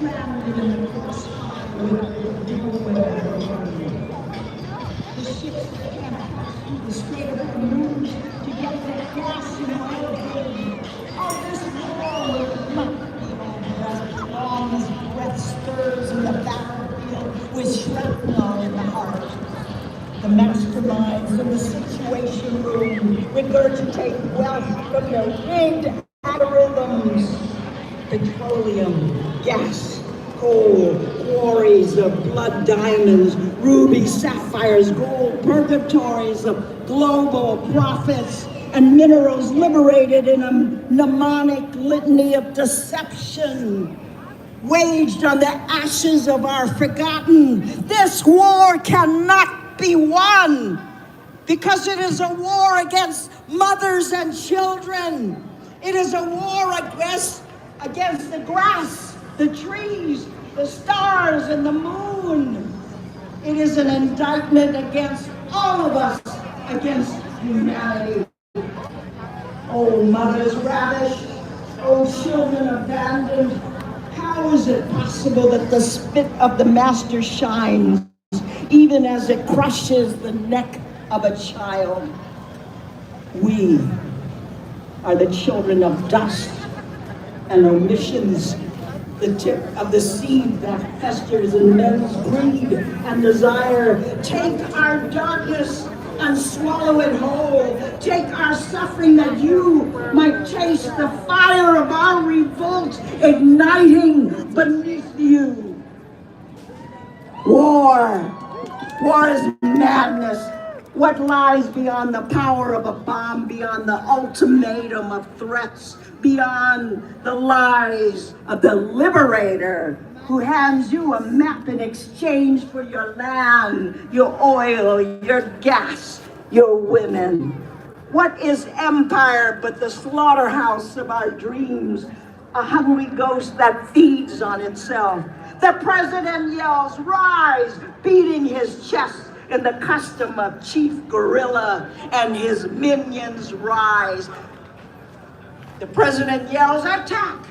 stranded in the crossfire with nowhere. The ships can't pass through the Strait of Hormuz to get their gas and oil goods. Oh, this war will not be over as long as breath stirs in the battlefield with shrapnel in the heart. The masterminds in the Situation Room regurgitate wealth from their rigged algorithms. Petroleum, gas, coal, quarries of blood diamonds, rubies, sapphires, gold, purgatories of global profits, and minerals liberated in a mnemonic litany of deception, waged on the ashes of our forgotten. This war cannot be won because it is a war against mothers and children. It is a war against the grass, the trees, the stars, and the moon. It is an indictment against all of us, against humanity. Oh, mothers ravished, oh, children abandoned. How is it possible that the spit of the master shines even as it crushes the neck of a child? We are the children of dust and omissions, the tip of the seed that festers in men's greed and desire. Take our darkness and swallow it whole. Take our suffering that you might taste the fire of our revolt igniting beneath you. War is madness. What lies beyond the power of a bomb, beyond the ultimatum of threats, beyond the lies of the liberator who hands you a map in exchange for your land, your oil, your gas, your women? What is empire but the slaughterhouse of our dreams, a hungry ghost that feeds on itself? The president yells, "Rise," beating his chest in the custom of Chief Gorilla, and his minions rise. The president yells, "Attack!"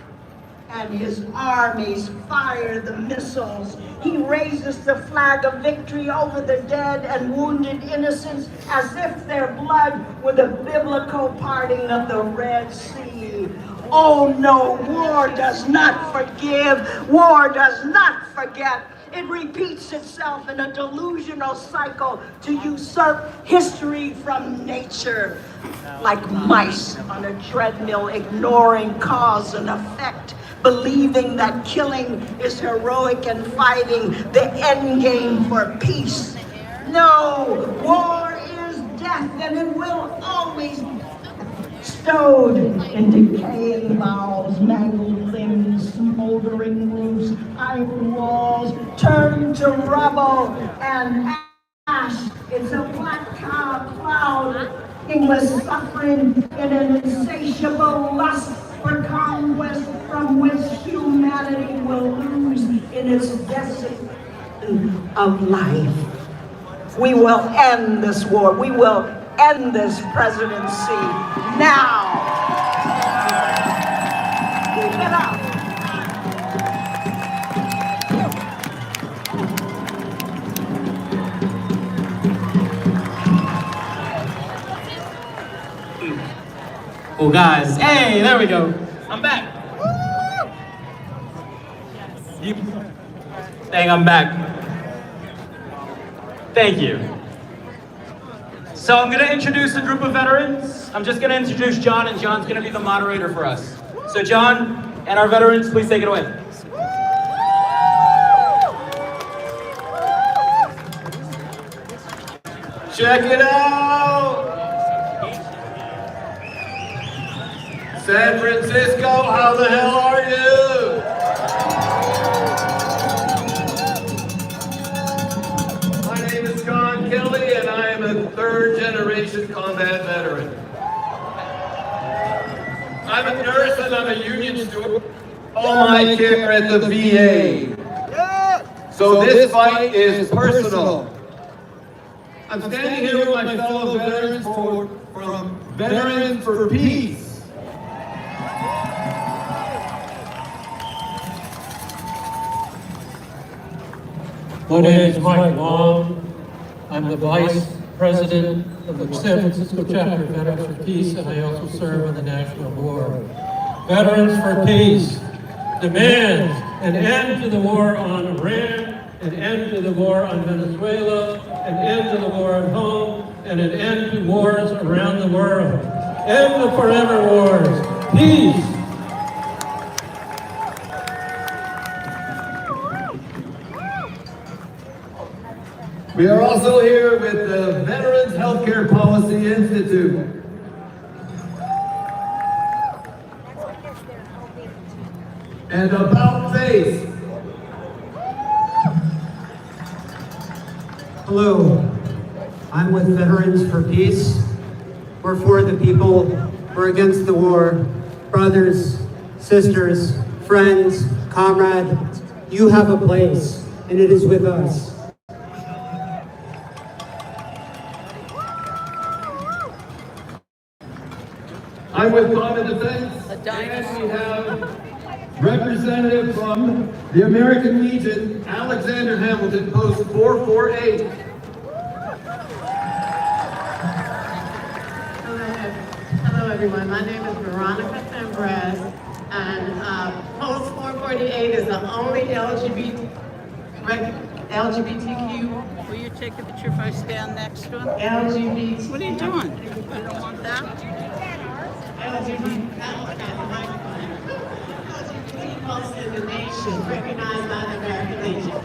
and his armies fire the missiles. He raises the flag of victory over the dead and wounded innocents as if their blood were the biblical parting of the Red Sea. Oh no, war does not forgive. War does not forget. It repeats itself in a delusional cycle to usurp history from nature. Like mice on a treadmill, ignoring cause and effect, believing that killing is heroic and fighting the end game for peace. No, war is death, and it will always be stowed in decaying bowels, mangled limbs, smoldering roofs, iron walls, turned to rubble and ash. It's a black cloud, endless suffering in an insatiable lust for conquest from which humanity will lose in its desert of life. We will end this war. We will end this presidency now. Keep it up. Oh, guys, hey, there we go. I'm back. Dang, I'm back. Thank you. So I'm going to introduce a group of veterans. I'm just going to introduce John, and John's going to be the moderator for us. So John and our veterans, please take it away. Check it out! San Francisco, how the hell are you? My name is John Kelly, and I am a third-generation combat veteran. I'm a nurse and I'm a union steward. All my care at the VA. So this fight is personal. I'm standing here with my fellow veterans from Veterans for Peace. My name is Mike Long. I'm the Vice President of the San Francisco Chapter of Veterans for Peace, and I also serve on the National Board. Veterans for Peace demands an end to the war on Iran, an end to the war on Venezuela, an end to the war at home, and an end to wars around the world. End the forever wars. Peace. We are also here with the Veterans Healthcare Policy Institute. And About Face. Hello, I'm with Veterans for Peace. We're for the people, we're against the war. Brothers, sisters, friends, comrades, you have a place, and it is with us. I'm with Common Defense, and we have representative from the American Legion, Alexander Hamilton, post 448. Hello everyone, my name is Veronica Sembres, and post 448 is the only LGBTQ. Will you take a picture if I stand next to him? LGBT. What are you doing? You don't want that? LGBT post in the nation, recognized by the American Legion.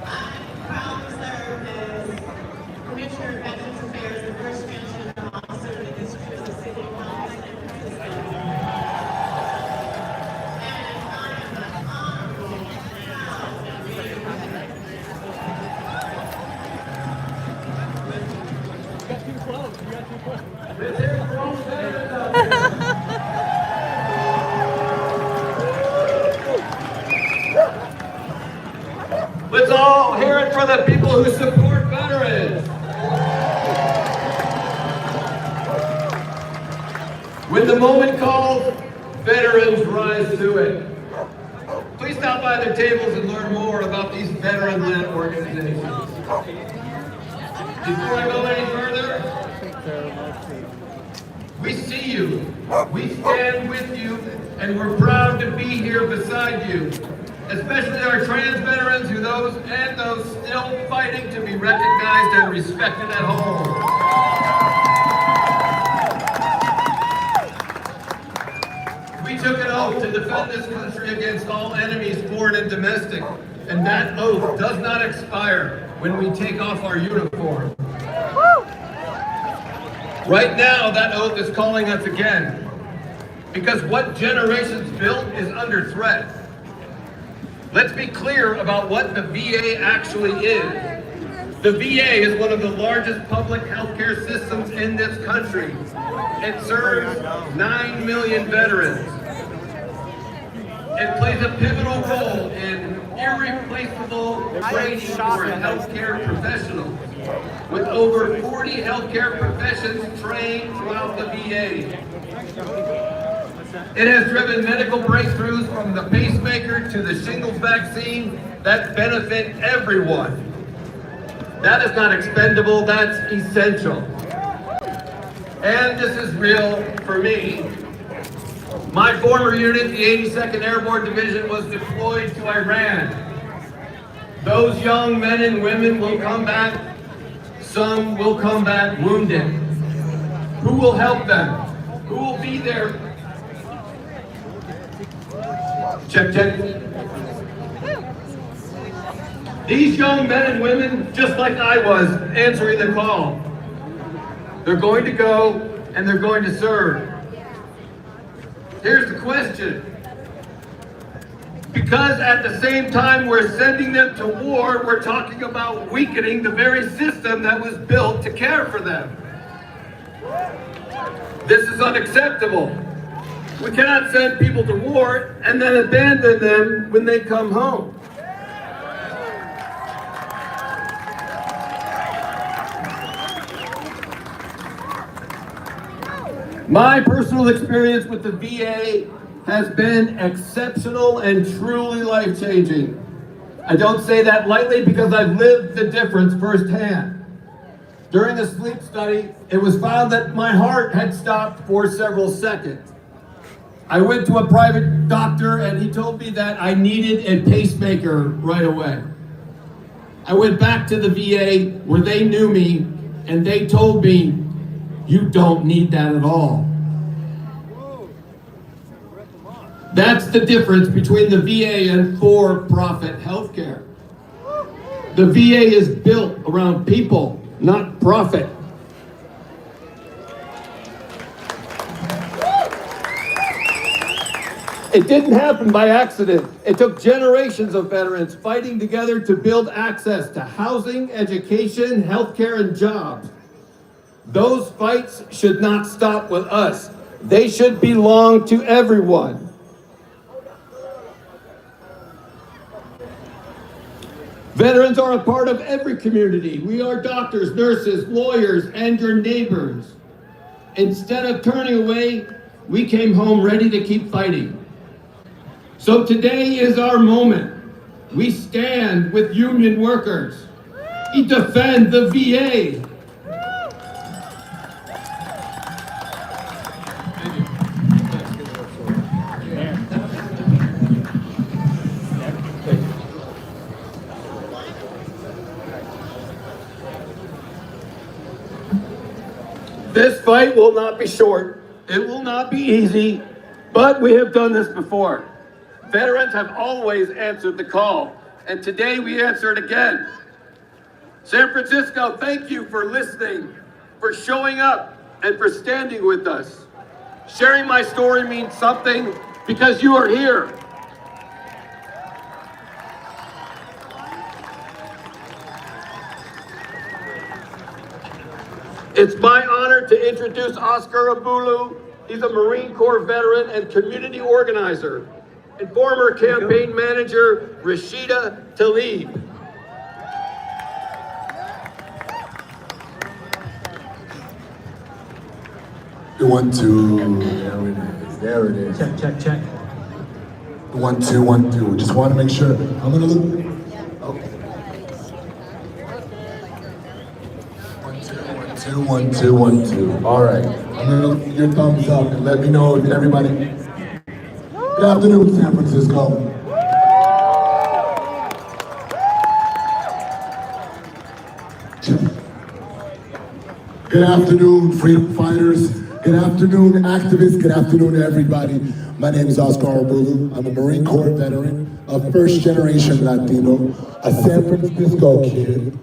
I'm proud to serve as Commissioner of Veterans Affairs, the first transgender officer in the district of the city of San Francisco. And I am an honorable and proud to be a veteran. Let's all hear it for the people who support veterans. When the moment calls, veterans rise to it. Please stop by their tables and learn more about these veteran-led organizations. Before I go any further, we see you, we stand with you, and we're proud to be here beside you. Especially our trans veterans and those still fighting to be recognized and respected at home. We took an oath to defend this country against all enemies, foreign and domestic, and that oath does not expire when we take off our uniform. Right now, that oath is calling us again, because what generations built is under threat. Let's be clear about what the VA actually is. The VA is one of the largest public healthcare systems in this country. It serves 9 million veterans. It plays a pivotal role in irreplaceable training for healthcare professionals, with over 40 healthcare professions trained throughout the VA. It has driven medical breakthroughs from the pacemaker to the shingles vaccine that benefit everyone. That is not expendable, that's essential. And this is real for me. My former unit, the 82nd Airborne Division, was deployed to Iran. Those young men and women will come back. Some will come back wounded. Who will help them? Who will be there? Check, check. These young men and women, just like I was, answering the call. They're going to go and they're going to serve. Here's the question. Because at the same time we're sending them to war, we're talking about weakening the very system that was built to care for them. This is unacceptable. We cannot send people to war and then abandon them when they come home. My personal experience with the VA has been exceptional and truly life-changing. I don't say that lightly because I've lived the difference firsthand. During a sleep study, it was found that my heart had stopped for several seconds. I went to a private doctor and he told me that I needed a pacemaker right away. I went back to the VA where they knew me and they told me, you don't need that at all. That's the difference between the VA and for-profit healthcare. The VA is built around people, not profit. It didn't happen by accident. It took generations of veterans fighting together to build access to housing, education, healthcare, and jobs. Those fights should not stop with us. They should belong to everyone. Veterans are a part of every community. We are doctors, nurses, lawyers, and your neighbors. Instead of turning away, we came home ready to keep fighting. So today is our moment. We stand with union workers. We defend the VA. This fight will not be short. It will not be easy, but we have done this before. Veterans have always answered the call, and today we answer it again. San Francisco, thank you for listening, for showing up, and for standing with us. Sharing my story means something because you are here. It's my honor to introduce Oscar Abulu. He's a Marine Corps veteran and community organizer, and former campaign manager, Rashida Tlaib. One, two, there it is, there it is. Check, check, check. 1, 2, 1, 2. Just want to make sure. I'm gonna look. Okay. 1, 2, 1, 2, 1, 2. All right. I'm gonna look your thumbs up and let me know if everybody. Good afternoon, San Francisco. Good afternoon, freedom fighters. Good afternoon, activists. Good afternoon, everybody. My name is Oscar Abulu. I'm a Marine Corps veteran, a first-generation Latino, a San Francisco kid,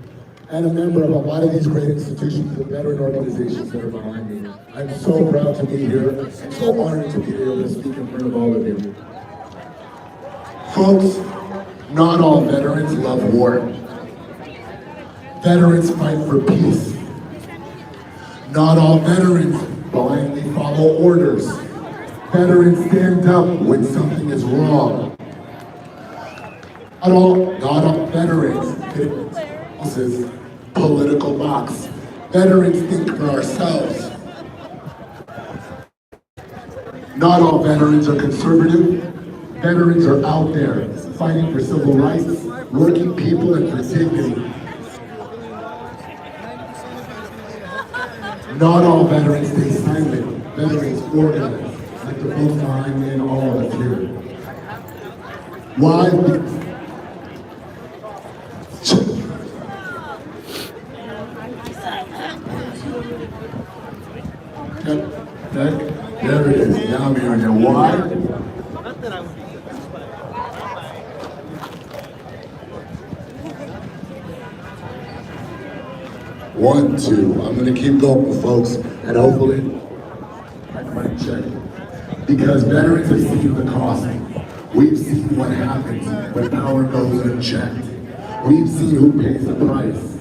and a member of a lot of these great institutions and veteran organizations that are behind me. I'm so proud to be here and so honored to be able to speak in front of all of you. Folks, not all veterans love war. Veterans fight for peace. Not all veterans blindly follow orders. Veterans stand up when something is wrong. Not all veterans fit else's political box. Veterans think for ourselves. Not all veterans are conservative. Veterans are out there fighting for civil rights, working people, and for dignity. Not all veterans stay silent. Veterans organize, like the folks behind me and all of us here. Why? There it is. Now I'm hearing it. Why? One, two. I'm gonna keep going, folks, and hopefully I might check. Because veterans have seen the cost. We've seen what happens when power goes unchecked. We've seen who pays the price.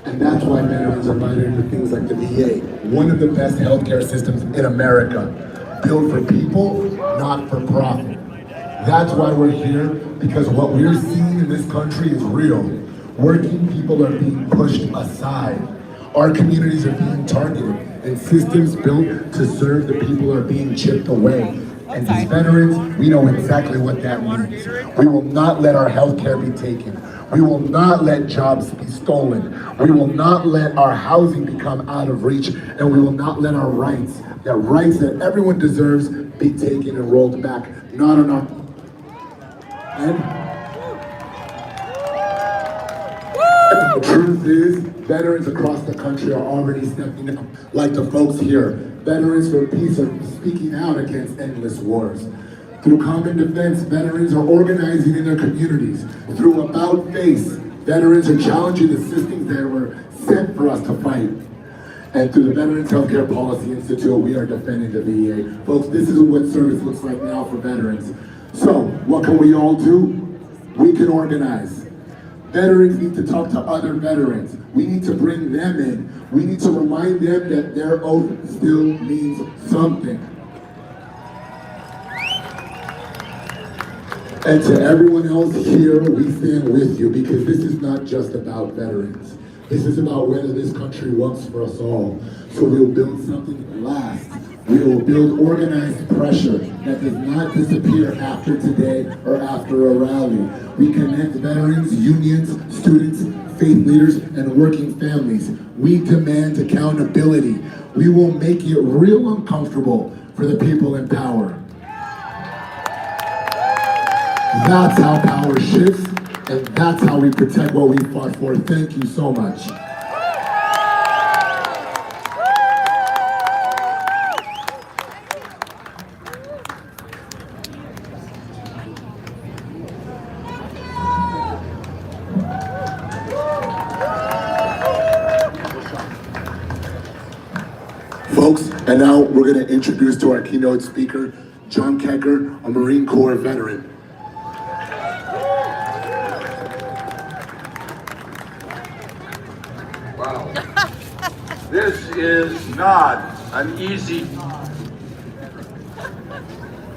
And that's why veterans are fighting for things like the VA, one of the best healthcare systems in America, built for people, not for profit. That's why we're here, because what we're seeing in this country is real. Working people are being pushed aside. Our communities are being targeted, and systems built to serve the people are being chipped away. And as veterans, we know exactly what that means. We will not let our health care be taken. We will not let jobs be stolen. We will not let our housing become out of reach. And we will not let our rights, the rights that everyone deserves, be taken and rolled back. Not on our... And the truth is, veterans across the country are already stepping up, like the folks here. Veterans for Peace are speaking out against endless wars. Through common defense, veterans are organizing in their communities. Through About Face, veterans are challenging the systems that were sent for us to fight. And through the Veterans Healthcare Policy Institute, we are defending the VA. Folks, this is what service looks like now for veterans. So, what can we all do? We can organize. Veterans need to talk to other veterans. We need to bring them in. We need to remind them that their oath still means something. And to everyone else here, we stand with you, because this is not just about veterans. This is about whether this country works for us all. So we'll build something that lasts. We will build organized pressure that does not disappear after today or after a rally. We connect veterans, unions, students, faith leaders, and working families. We demand accountability. We will make it real uncomfortable for the people in power. That's how power shifts, and that's how we protect what we fought for. Thank you so much. Folks, and now we're going to introduce to our keynote speaker, John Kecker, a Marine Corps veteran. Wow. This is not an easy...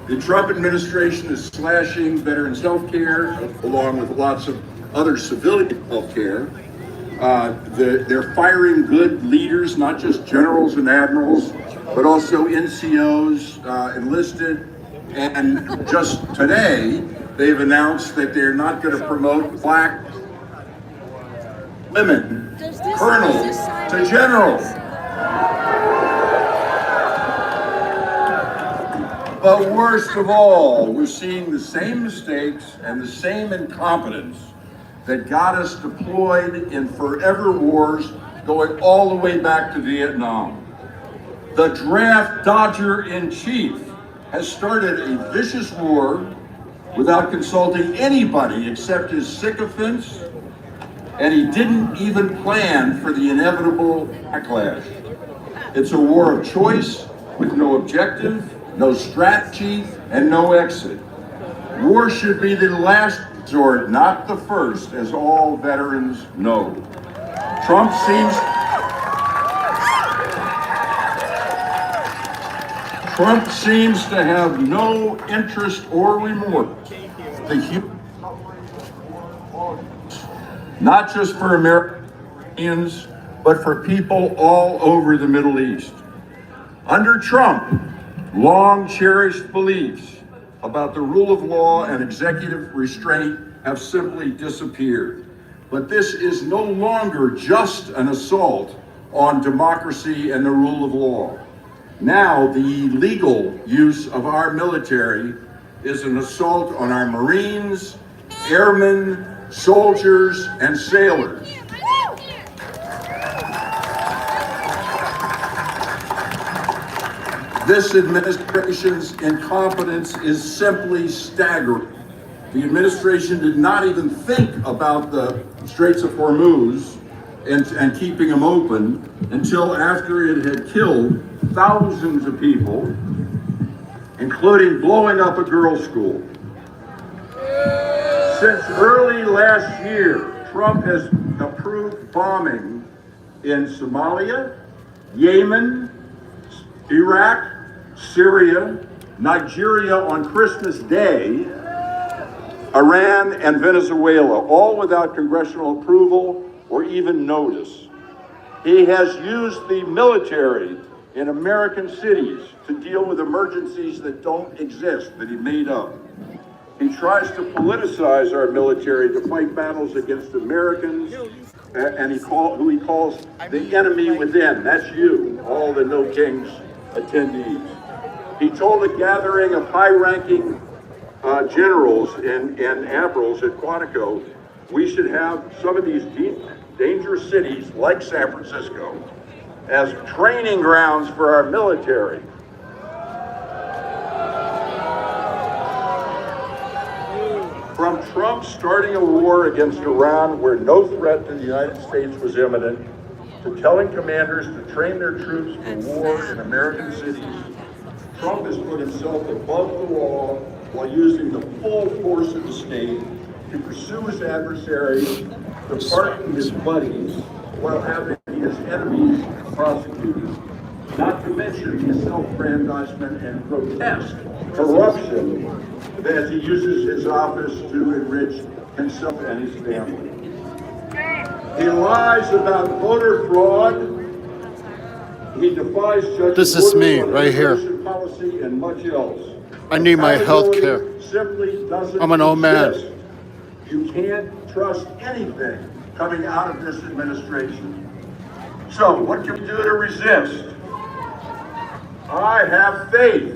The Trump administration is slashing veterans' health care, along with lots of other civilian health care. They're firing good leaders, not just generals and admirals, but also NCOs, enlisted. And just today, they've announced that they're not going to promote black women, colonels to generals. But worst of all, we're seeing the same mistakes and the same incompetence that got us deployed in forever wars going all the way back to Vietnam. The draft dodger-in-chief has started a vicious war without consulting anybody except his sycophants, and he didn't even plan for the inevitable backlash. It's a war of choice with no objective, no strategy, and no exit. War should be the last resort, not the first, as all veterans know. Trump seems to have no interest or remorse. Not just for Americans, but for people all over the Middle East. Under Trump, long cherished beliefs about the rule of law and executive restraint have simply disappeared. But this is no longer just an assault on democracy and the rule of law. Now, the illegal use of our military is an assault on our Marines, airmen, soldiers, and sailors. This administration's incompetence is simply staggering. The administration did not even think about the Straits of Hormuz and keeping them open until after it had killed thousands of people, including blowing up a girls' school. Since early last year, Trump has approved bombing in Somalia, Yemen, Iraq, Syria, Nigeria on Christmas Day, Iran, and Venezuela, all without congressional approval or even notice. He has used the military in American cities to deal with emergencies that don't exist, that he made up. He tries to politicize our military to fight battles against Americans, and who he calls the enemy within. That's you, all the No Kings attendees. He told a gathering of high-ranking generals and admirals at Quantico, we should have some of these dangerous cities like San Francisco as training grounds for our military. From Trump starting a war against Iran where no threat to the United States was imminent, to telling commanders to train their troops for war in American cities, Trump has put himself above the law while using the full force of the state to pursue his adversaries, to pardon his buddies, while having his enemies prosecuted. Not to mention his self-aggrandizement and grotesque corruption that he uses his office to enrich himself and his family. He lies about voter fraud. He defies judges. This is me right here. Policy and much else. I need my health care. Simply doesn't I'm an old man. exist. You can't trust anything coming out of this administration. So what can we do to resist? I have faith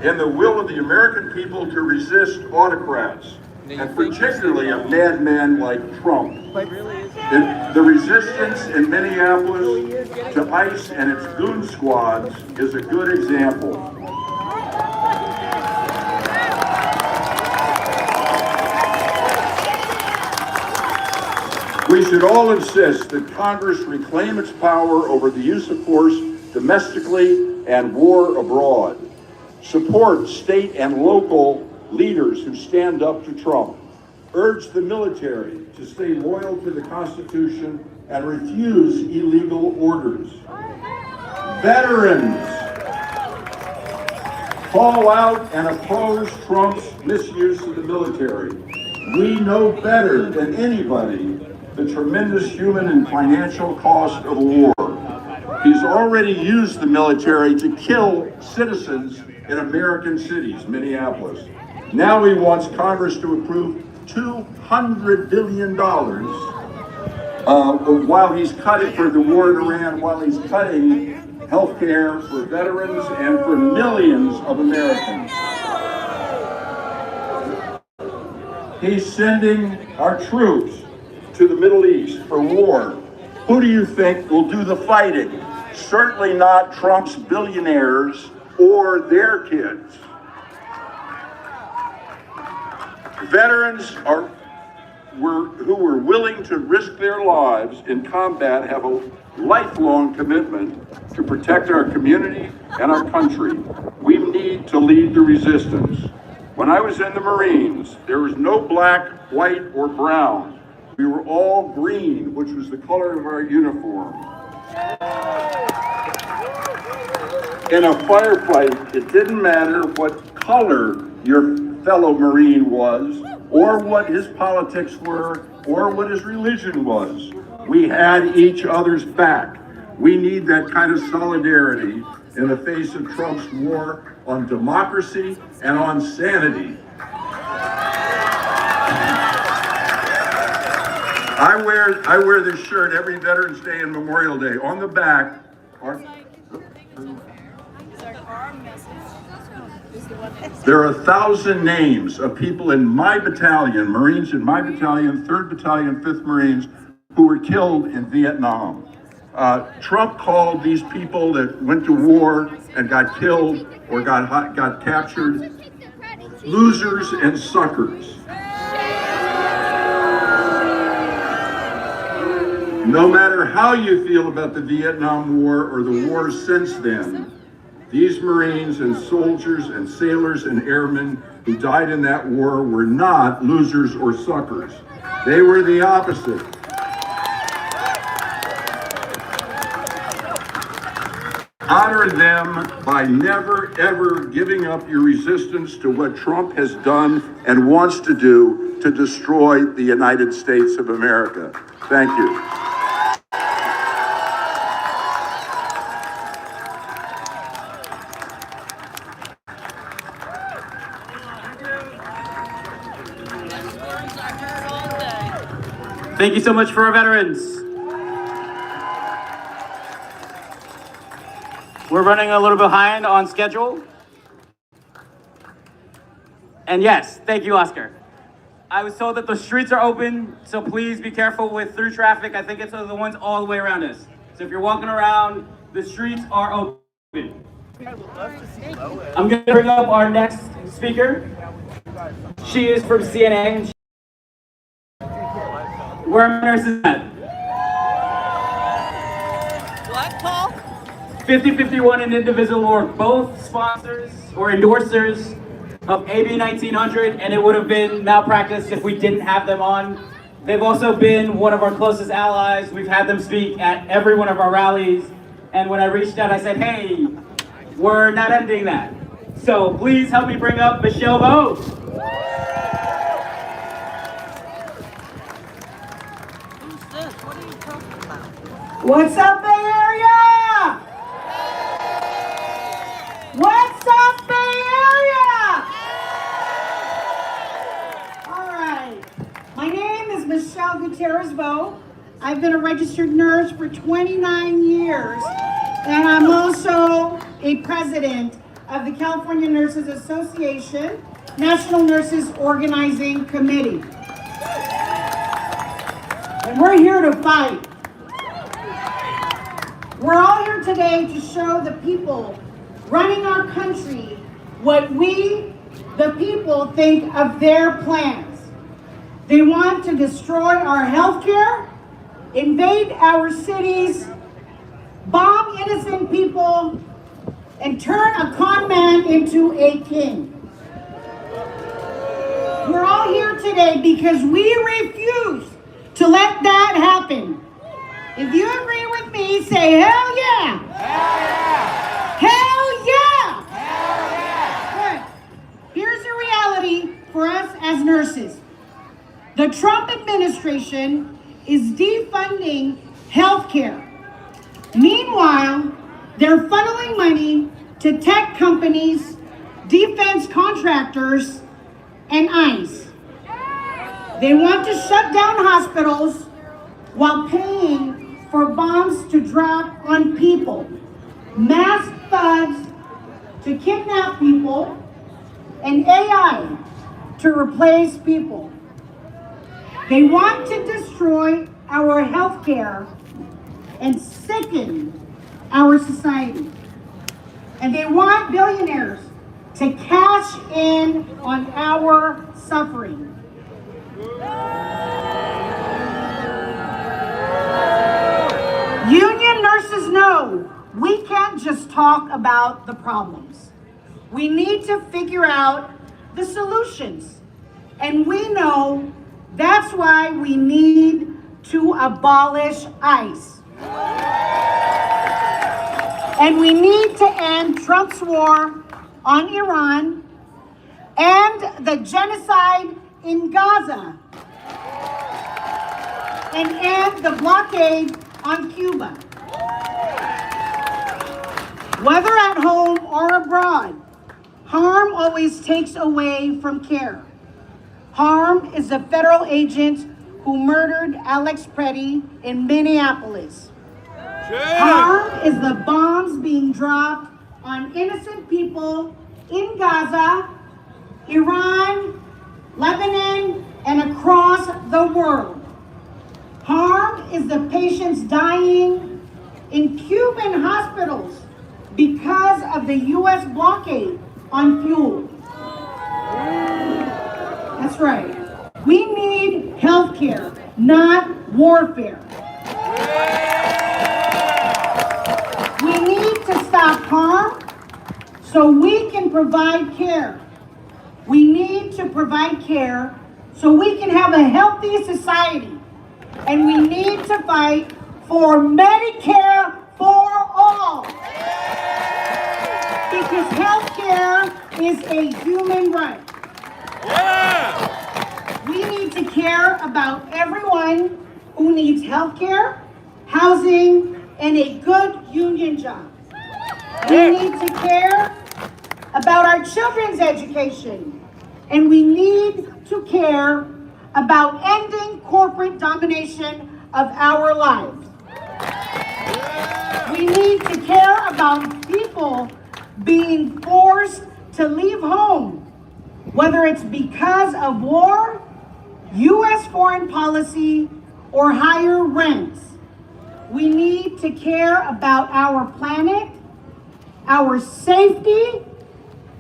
in the will of the American people to resist autocrats, and particularly a madman like Trump. The resistance in Minneapolis to ICE and its goon squads is a good example. We should all insist that Congress reclaim its power over the use of force domestically and war abroad. Support state and local leaders who stand up to Trump. Urge the military to stay loyal to the Constitution and refuse illegal orders. Veterans, call out and oppose Trump's misuse of the military. We know better than anybody the tremendous human and financial cost of war. He's already used the military to kill citizens in American cities, Minneapolis. Now he wants Congress to approve $200 billion while he's cutting for the war in Iran, while he's cutting health care for veterans and for millions of Americans. He's sending our troops to the Middle East for war. Who do you think will do the fighting? Certainly not Trump's billionaires or their kids. Veterans who were willing to risk their lives in combat have a lifelong commitment to protect our community and our country. We need to lead the resistance. When I was in the Marines, there was no black, white, or brown. We were all green, which was the color of our uniform. In a firefight, it didn't matter what color your fellow Marine was, or what his politics were, or what his religion was. We had each other's back. We need that kind of solidarity in the face of Trump's war on democracy and on sanity. I wear this shirt every Veterans Day and Memorial Day. On the back there are 1,000 names of people in my battalion, Marines in my battalion, 3rd Battalion, 5th Marines, who were killed in Vietnam. Trump called these people that went to war and got killed or got captured losers and suckers. No matter how you feel about the Vietnam War or the wars since then, these Marines and soldiers and sailors and airmen who died in that war were not losers or suckers. They were the opposite. Honor them by never, ever giving up your resistance to what Trump has done and wants to do to destroy the United States of America. Thank you. Thank you so much for our veterans. We're running a little behind on schedule. And yes, thank you, Oscar. I was told that the streets are open, so please be careful with through traffic. I think it's the ones all the way around us. So if you're walking around, the streets are open. I'm gonna bring up our next speaker. She is from CNN. Where are my nurses at? What, Paul? 5051 and Indivisible were both sponsors or endorsers of AB 1900, and it would have been malpractice if we didn't have them on. They've also been one of our closest allies. We've had them speak at every one of our rallies, and when I reached out, I said, hey, we're not ending that. So please help me bring up Michelle Vogt. Who's this? What are you talking about? What's up, Bay Area? What's up, Bay Area? All right. My name is Michelle Gutierrez-Vogt. I've been a registered nurse for 29 years, and I'm also a president of the California Nurses Association, National Nurses Organizing Committee. And we're here to fight. We're all here today to show the people running our country what we, the people, think of their plans. They want to destroy our health care, invade our cities, bomb innocent people, and turn a con man into a king. We're all here today because we refuse to let that happen. If you agree with me, say hell yeah! Hell yeah! Hell yeah! Hell yeah! Good. Here's the reality for us as nurses. The Trump administration is defunding healthcare. Meanwhile, they're funneling money to tech companies, defense contractors, and ICE. They want to shut down hospitals while paying for bombs to drop on people, masked thugs to kidnap people, and AI to replace people. They want to destroy our healthcare and sicken our society. And they want billionaires to cash in on our suffering. Union nurses know we can't just talk about the problems. We need to figure out the solutions. And we know that's why we need to abolish ICE. And we need to end Trump's war on Iran and the genocide in Gaza and end the blockade on Cuba. Whether at home or abroad, harm always takes away from care. Harm is the federal agent who murdered Alex Preddy in Minneapolis. Harm is the bombs being dropped on innocent people in Gaza, Iran, Lebanon, and across the world. Harm is the patients dying in Cuban hospitals because of the U.S. blockade on fuel. That's right. We need health care, not warfare. We need to stop harm so we can provide care. We need to provide care so we can have a healthy society. And we need to fight for Medicare for all. Because health care is a human right. We need to care about everyone who needs health care, housing, and a good union job. We need to care about our children's education, and we need to care about ending corporate domination of our lives. We need to care about people being forced to leave home, whether it's because of war, U.S. foreign policy, or higher rents. We need to care about our planet, our safety,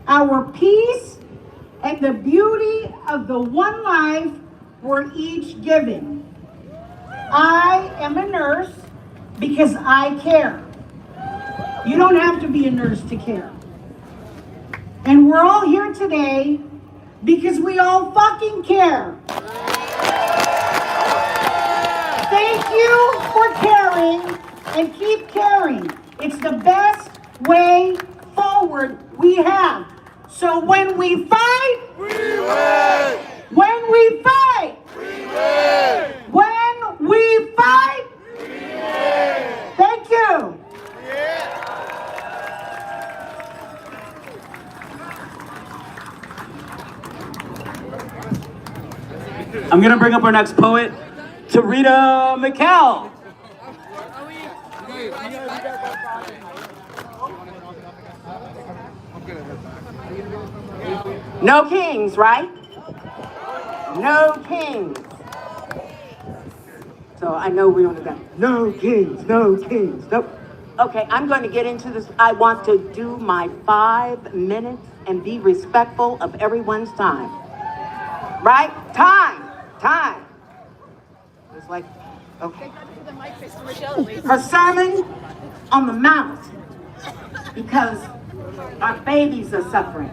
our peace, and the beauty of the one life we're each given. I am a nurse because I care. You don't have to be a nurse to care. And we're all here today because we all fucking care. Thank you for caring and keep caring. It's the best way forward we have. So when we fight, we win. When we fight, we win. When we fight, we win. Thank you. I'm gonna bring up our next poet, Tarita McCall. No kings, right? No kings. So I know we only got no kings, no kings, nope. Okay, I'm going to get into this. I want to do my 5 minutes and be respectful of everyone's time. Right? Time. It's like, okay. Her sermon on the Mount, because our babies are suffering.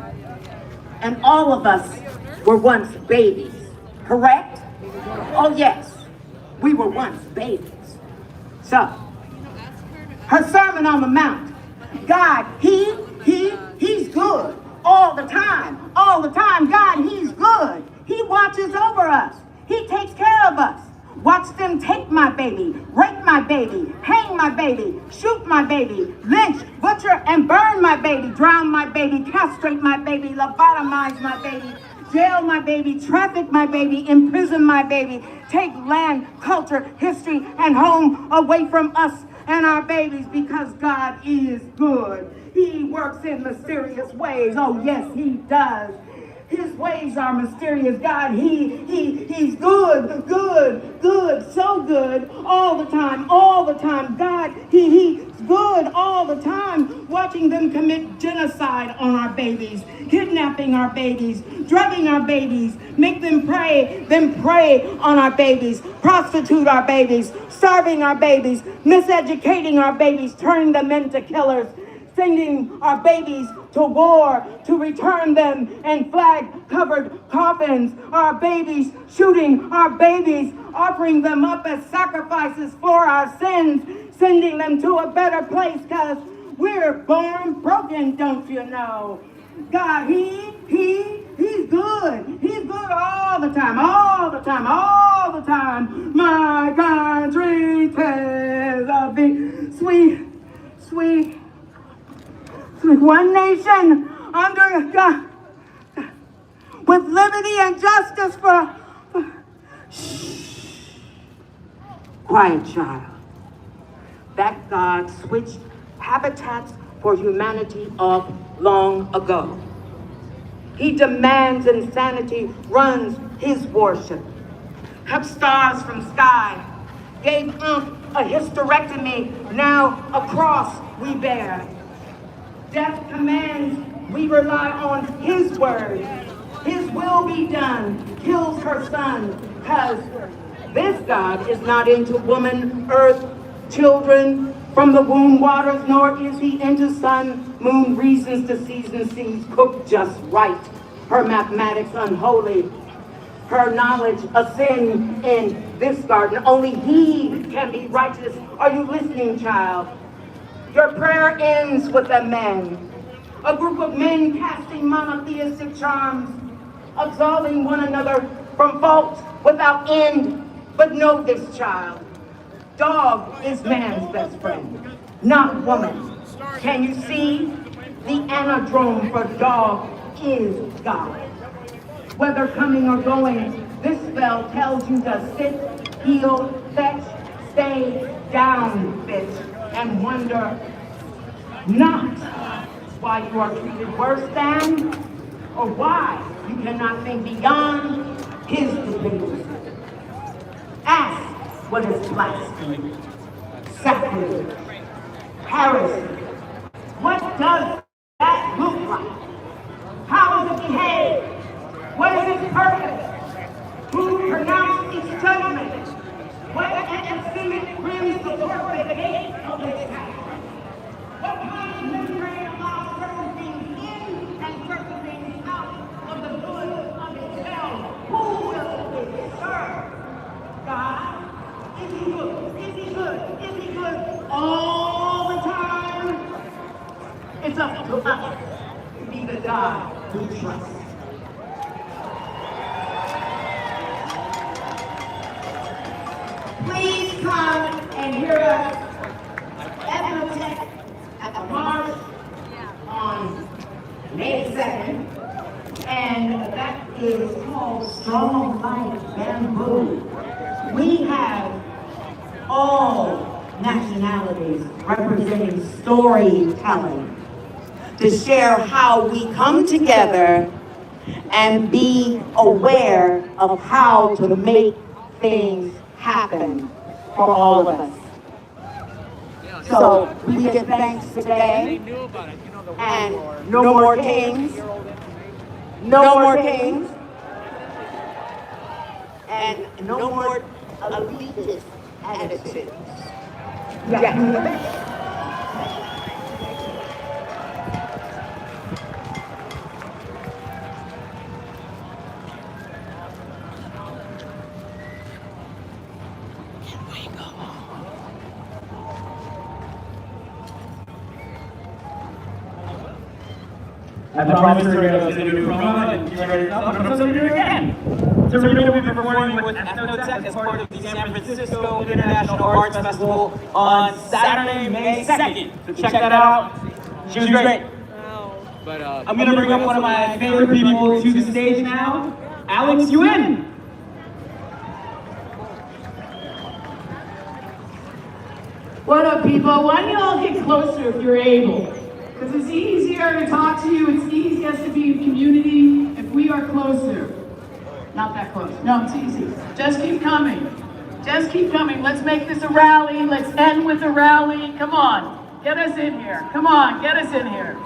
And all of us were once babies, correct? Oh yes, we were once babies. So, her sermon on the Mount, God, He's good all the time. God, He's good. He watches over us. He takes care of us. Watch them take my baby, rape my baby, hang my baby, shoot my baby, lynch, butcher, and burn my baby, drown my baby, castrate my baby, lobotomize my baby, jail my baby, traffic my baby, imprison my baby, take land, culture, history, and home away from us and our babies, because God is good. He works in mysterious ways. Oh yes, He does. His ways are mysterious. God, He's good, so good, all the time. God, He's good all the time, watching them commit genocide on our babies, kidnapping our babies, drugging our babies, make them prey on our babies, prostitute our babies, starving our babies, miseducating our babies, turning them into killers, sending our babies to war to return them in flag-covered coffins, our babies, shooting our babies, offering them up as sacrifices for our sins, sending them to a better place, because we're born broken, don't you know? God, He's good. He's good all the time. My country tells of thee, sweet, one nation under God, with liberty and justice for shh. Quiet, child. That God switched habitats for humanity off long ago. He demands insanity, runs His worship. Cut stars from sky, gave a hysterectomy, now a cross we bear. Death commands, we rely on His word. His will be done, kills her son, because this God is not into woman, earth, children from the womb waters, nor is He into sun, moon, reasons to season seas, cooked just right. Her mathematics unholy, her knowledge a sin in this garden. Only He can be righteous. Are you listening, child? Your prayer ends with a man. A group of men casting monotheistic charms, absolving one another from faults without end. But know this, child. Dog is man's best friend, not woman. Can you see? The anadrome for dog is God. Whether coming or going, this bell tells you to sit, heel, fetch, stay down, bitch, and wonder not why you are treated worse than, or why you cannot think beyond his stupidity. Ask what is blasphemy, sacrilege, heresy. What does that look like? How does it behave? What is its purpose? Who pronounced its judgment? What antecedent brings the forfeit gate of its act? What kind of membrane allows certain things in and certain things out of the good of its hell? Who does it serve? God? Is he good? Is he good? Is he good all the time? It's up to us to be the God we trust. Please come and hear us at the Tech at the March on May 2nd, and that is called Strong Like Bamboo. We have all nationalities representing storytelling to share how we come together and be aware of how to make things happen for all of us. So we give thanks today, and no more kings, no more kings, and no more elitist attitudes. Yeah. I promised Serena I was going to do a promo, and you ready to go, but I'm also going to do it again. Serena will be performing with Ethnotech as part of the San Francisco International Arts Festival on Saturday, May 2nd. So check that out. She was great. But I'm going to bring up one of my favorite people to the stage now. Alex, you in? What up, people? Why don't you all get closer if you're able? Because it's easier to talk to you, it's easiest to be in community if we are closer. Not that close. No, it's easy. Just keep coming. Just keep coming. Let's make this a rally. Let's end with a rally. Come on. Get us in here. Come on, get us in here.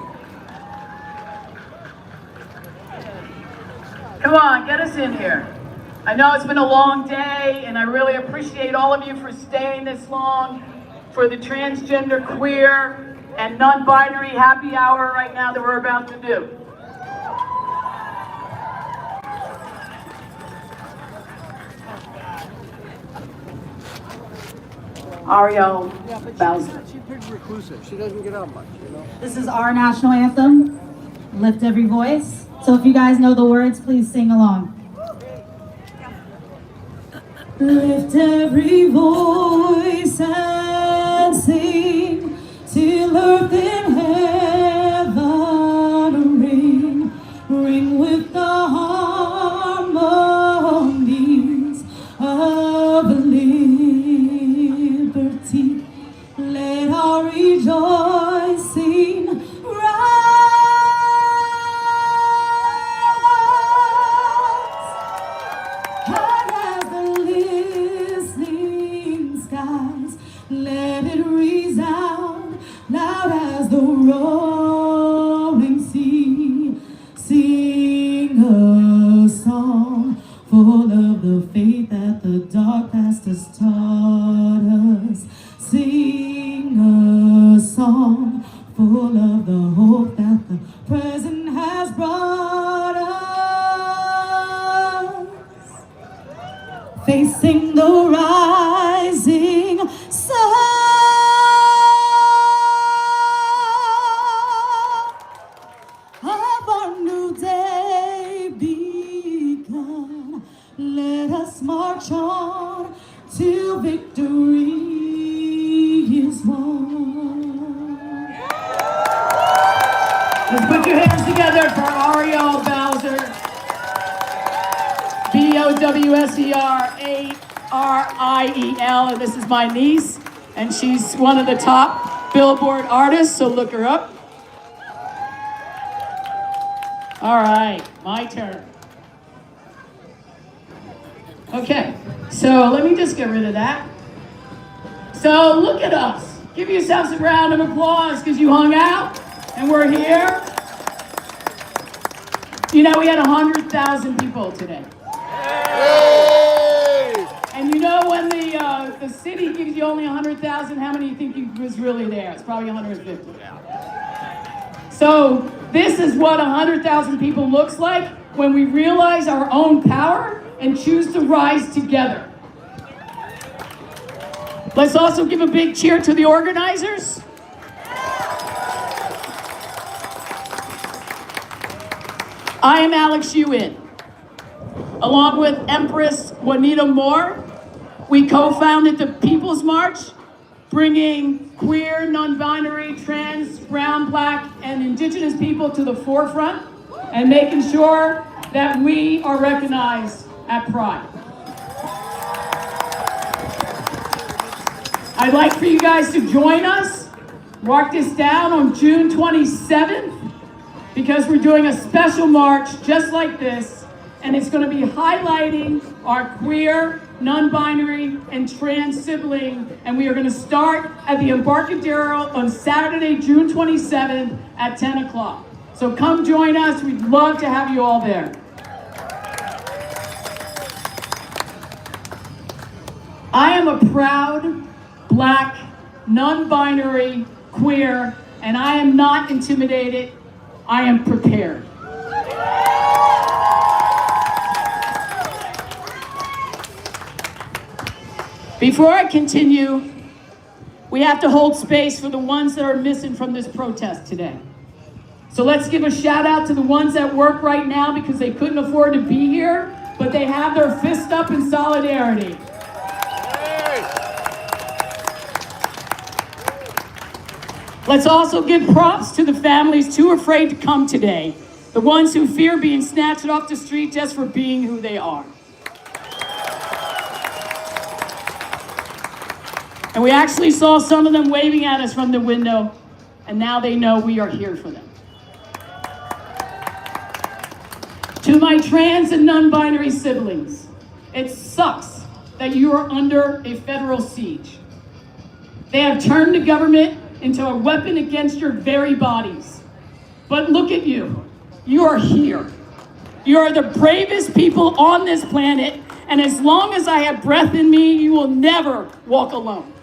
Come on, get us in here. I know it's been a long day, and I really appreciate all of you for staying this long for the transgender, queer, and non-binary happy hour right now that we're about to do. Ariel Bowser. She's pretty reclusive. She doesn't get out much, you know? This is our national anthem, Lift Every Voice. So if you guys know the words, please sing along. Lift every voice and sing till earth and heaven ring, ring with the harmonies of liberty. Let our rejoicing rise high as the listening skies. Let it resound loud as the roaring sea. Sing a song full of the faith that the dark past has taught us. Sing a song full of the hope that the present has brought us. Facing the rising sun of our new day begun. Let us march on till victory is won. Let's put your hands together for Ariel Bowser. Be BOWSERARIEL, and this is my niece, and she's one of the top Billboard artists, so look her up. All right, my turn. Okay, so let me just get rid of that. So look at us. Give yourselves a round of applause because you hung out and we're here. You know, we had 100,000 people today. And you know, when the city gives you only 100,000, how many do you think was really there? It's probably 150. So this is what 100,000 people looks like when we realize our own power and choose to rise together. Let's also give a big cheer to the organizers. I am Alex Ewan. Along with Empress Juanita Moore, we co-founded the People's March, bringing queer, non-binary, trans, brown, black, and indigenous people to the forefront and making sure that we are recognized at Pride. I'd like for you guys to join us, mark this down on June 27th, because we're doing a special march just like this, and it's going to be highlighting our queer, non-binary, and trans sibling, and we are going to start at the Embarcadero on Saturday, June 27th at 10 o'clock. So come join us. We'd love to have you all there. I am a proud Black, non-binary, queer, and I am not intimidated. I am prepared. Before I continue, we have to hold space for the ones that are missing from this protest today. So let's give a shout out to the ones at work right now because they couldn't afford to be here, but they have their fist up in solidarity. Let's also give props to the families too afraid to come today, the ones who fear being snatched off the street just for being who they are. And we actually saw some of them waving at us from the window, and now they know we are here for them. To my trans and non-binary siblings, it sucks that you are under a federal siege. They have turned the government into a weapon against your very bodies. But look at you. You are here. You are the bravest people on this planet, and as long as I have breath in me, you will never walk alone.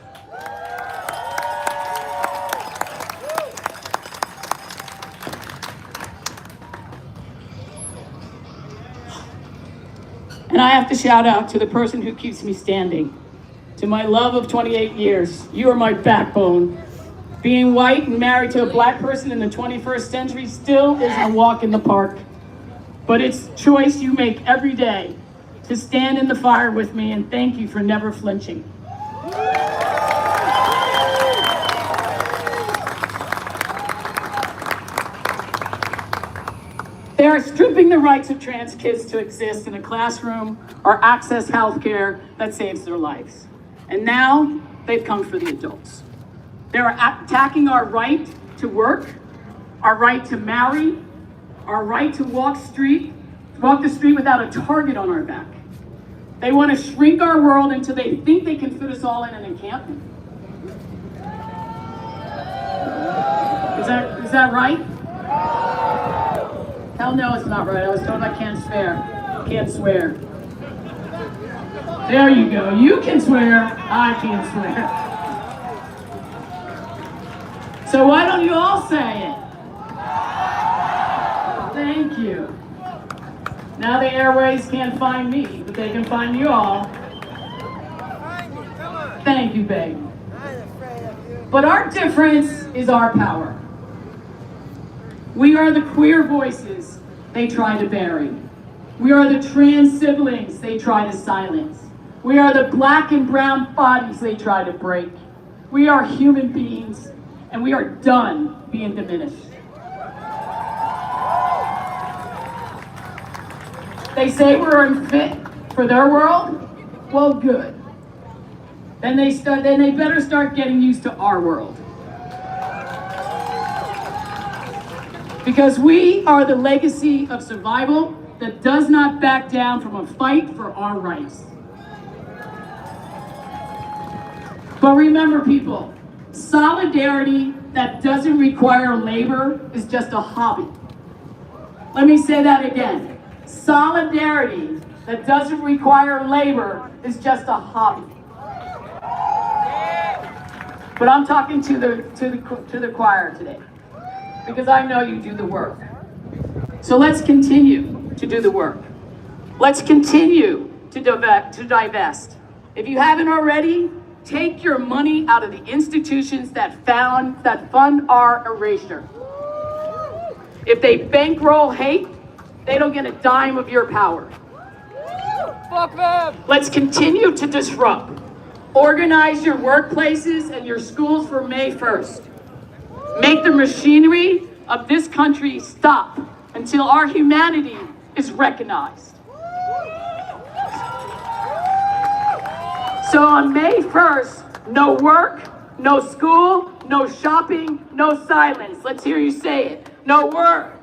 And I have to shout out to the person who keeps me standing. To my love of 28 years, you are my backbone. Being white and married to a Black person in the 21st century still isn't a walk in the park. But it's a choice you make every day to stand in the fire with me, and thank you for never flinching. They are stripping the rights of trans kids to exist in a classroom or access health care that saves their lives. And now they've come for the adults. They're attacking our right to work, our right to marry, our right to walk the street without a target on our back. They want to shrink our world until they think they can fit us all in an encampment. Is that right? Hell no, it's not right. I was told I can't swear. There you go. You can swear. I can't swear. So why don't you all say it? Thank you. Now the airways can't find me, but they can find you all. Thank you, babe. But our difference is our power. We are the queer voices they try to bury. We are the trans siblings they try to silence. We are the Black and brown bodies they try to break. We are human beings, and we are done being diminished. They say we're unfit for their world? Well, good. Then they better start getting used to our world. Because we are the legacy of survival that does not back down from a fight for our rights. But remember, people, solidarity that doesn't require labor is just a hobby. Let me say that again. Solidarity that doesn't require labor is just a hobby. But I'm talking to the choir today, because I know you do the work. So let's continue to do the work. Let's continue to divest. If you haven't already, take your money out of the institutions that fund our erasure. If they bankroll hate, they don't get a dime of your power. Fuck them! Let's continue to disrupt. Organize your workplaces and your schools for May 1st. Make the machinery of this country stop until our humanity is recognized. So on May 1st, no work, no school, no shopping, no silence. Let's hear you say it. No work,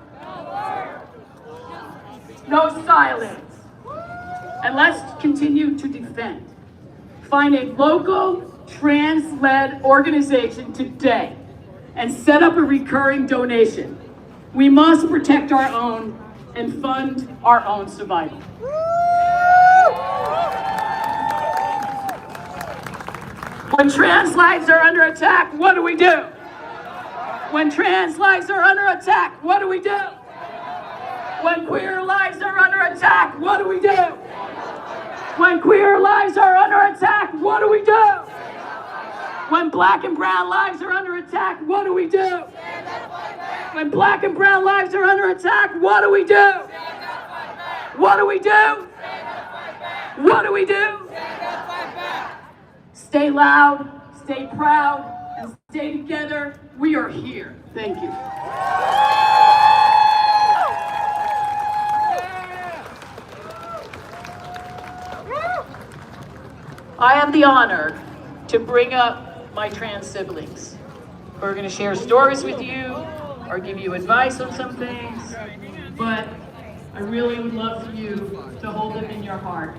no silence. And let's continue to defend. Find a local trans-led organization today and set up a recurring donation. We must protect our own and fund our own survival. When trans lives are under attack, what do we do? When trans lives are under attack, what do we do? When queer lives are under attack, what do we do? When queer lives are under attack, what do we do? When black and brown lives are under attack, what do we do? When black and brown lives are under attack, what do we do? What do we do? What do we do? Stay loud, stay proud, and stay together. We are here. Thank you. I have the honor to bring up my trans siblings who are going to share stories with you or give you advice on some things, but I really would love for you to hold them in your heart.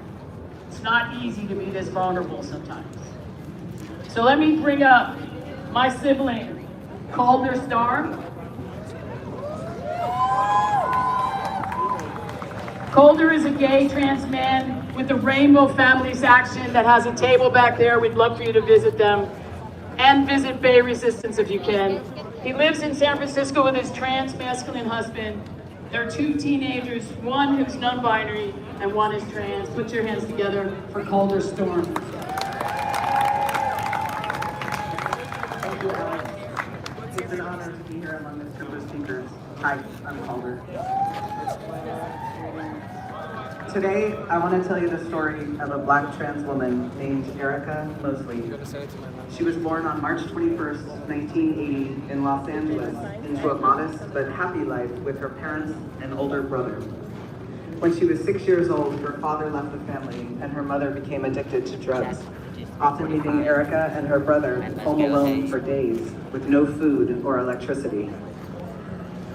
It's not easy to be this vulnerable sometimes. So let me bring up my sibling, Calder Star. Calder is a gay trans man with the Rainbow Families Action that has a table back there. We'd love for you to visit them and visit Bay Resistance if you can. He lives in San Francisco with his trans masculine husband. There are 2 teenagers, one who's non-binary and one is trans. Put your hands together for Calder Storm. Thank you, Alex. It's an honor to be here among this group of speakers. Hi, I'm Calder. Today, I want to tell you the story of a black trans woman named Erica Mosley. She was born on March 21st, 1980 in Los Angeles into a modest but happy life with her parents and older brother. When she was 6 years old, her father left the family and her mother became addicted to drugs, often leaving Erica and her brother home alone for days with no food or electricity.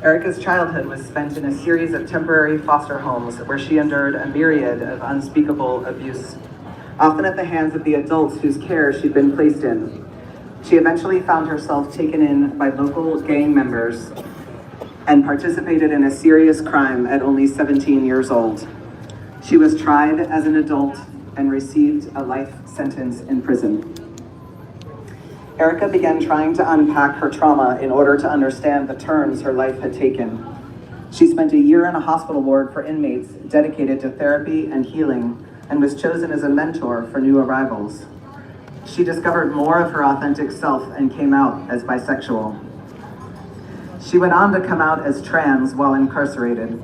Erica's childhood was spent in a series of temporary foster homes where she endured a myriad of unspeakable abuse, often at the hands of the adults whose care she'd been placed in. She eventually found herself taken in by local gang members and participated in a serious crime at only 17 years old. She was tried as an adult and received a life sentence in prison. Erica began trying to unpack her trauma in order to understand the turns her life had taken. She spent a year in a hospital ward for inmates dedicated to therapy and healing and was chosen as a mentor for new arrivals. She discovered more of her authentic self and came out as bisexual. She went on to come out as trans while incarcerated.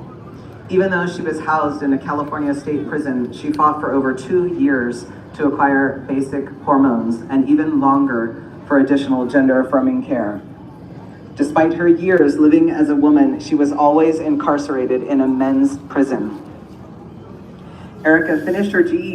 Even though she was housed in a California state prison, she fought for over 2 years to acquire basic hormones and even longer for additional gender-affirming care. Despite her years living as a woman, she was always incarcerated in a men's prison. Erica finished her GED